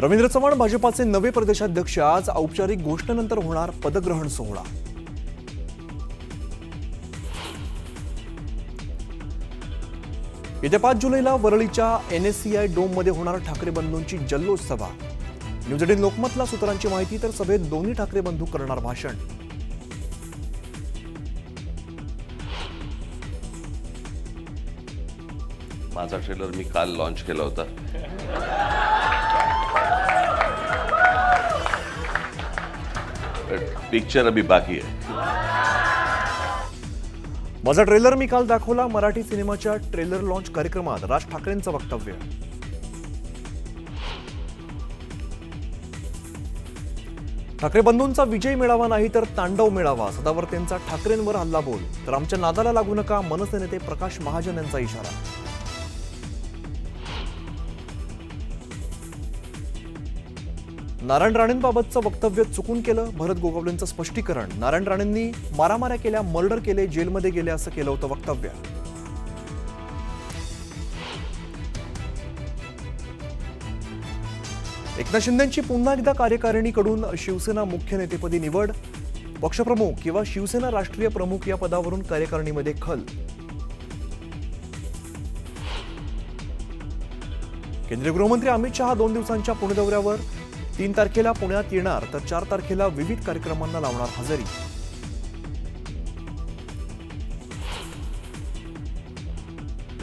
रवींद्र चव्हाण भाजपाचे नवे प्रदेशाध्यक्ष आज औपचारिक घोषणेनंतर होणार पदग्रहण सोहळा। येत्या 5 जुलैला वरळीच्या NSCI डोममध्ये होणार ठाकरे बंधूंची जल्लोष सभा। न्यूज 18 लोकमतला सूत्रांची माहिती, तर सभेत दोन्ही ठाकरे बंधू करणार भाषण। माझा ट्रेलर मी काल लॉन्च केला होता। पिक्चर अभी बाकी है। माझा ट्रेलर मी काल दाखवला। मराठी सिनेमाच्या ट्रेलर लॉन्च कार्यक्रमात राज ठाकरेंचं वक्तव्य। ठाकरे बंधूंचा विजय मिळावा नाही तर तांडव मिळावा, सदावर्तेंचा ठाकरेंवर हल्लाबोल। तर आमच्या नादाला लागू नका, मनसे नेते प्रकाश महाजन यांचा इशारा। नारायण राणेंबाबतचं वक्तव्य चुकून केलं, भरत गोगावलेंचं स्पष्टीकरण। नारायण राणेंनी मारामाऱ्या केल्या, मर्डर केले, जेलमध्ये गेले असं केलं होतं वक्तव्य। एकनाथ शिंदेंची पुन्हा एकदा कार्यकारिणीकडून शिवसेना मुख्य नेतेपदी निवड। पक्षप्रमुख किंवा शिवसेना राष्ट्रीय प्रमुख या पदावरून कार्यकारिणीमध्ये खल। केंद्रीय गृहमंत्री अमित शहा 2 दिवसांच्या पुणे दौऱ्यावर। 3 तारखेला पुण्यात येणार, तर 4 तारखेला विविध कार्यक्रमांना लावणार हजेरी।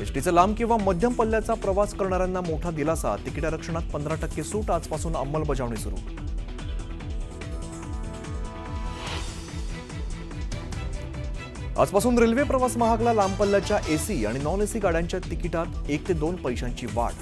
एसटीचा लांब किंवा मध्यम पल्ल्याचा प्रवास करणाऱ्यांना मोठा दिलासा। तिकीट आरक्षणात 15% सूट, आजपासून अंमलबजावणी सुरू। आजपासून रेल्वे प्रवास महागला। लांब पल्ल्याच्या AC आणि नॉन AC गाड्यांच्या तिकिटात 1 ते 2 पैशांची वाढ।